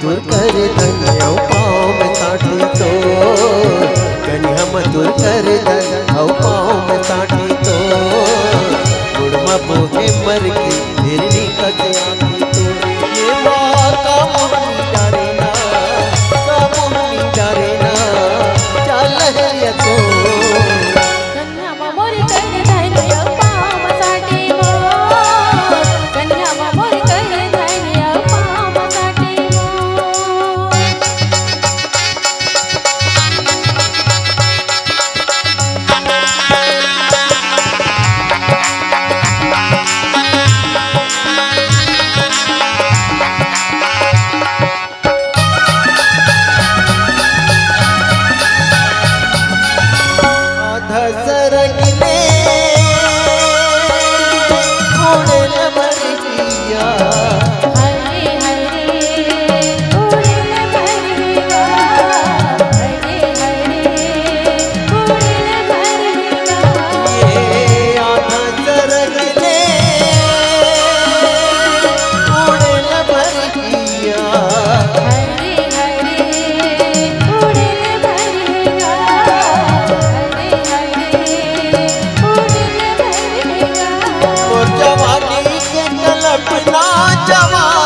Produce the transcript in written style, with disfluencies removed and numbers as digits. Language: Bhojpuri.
मधुर कर धन औ पाँव में साटी तो कन्या मधुर कर धन औ पाँव में साटी तो गुड़मा पोहे मर की हिरनी कसे आती तो ये माँ का मोहनी डारे ना का मोहनी डारे ना चल है तो कन्या मोर कर धन औ पाँव साटे मोर कन्या मोर कर धन औ पाँव साटे मोर सरगने उड़ल भरिया हरे हरे उड़ल भरिया हरे हरे उड़ल भरिया ये आधा सरगने उड़ल भरिया हरे हरे उड़ल भरिया हरे हरे उड़ल भरिया और जवानी के कल्पना जवानी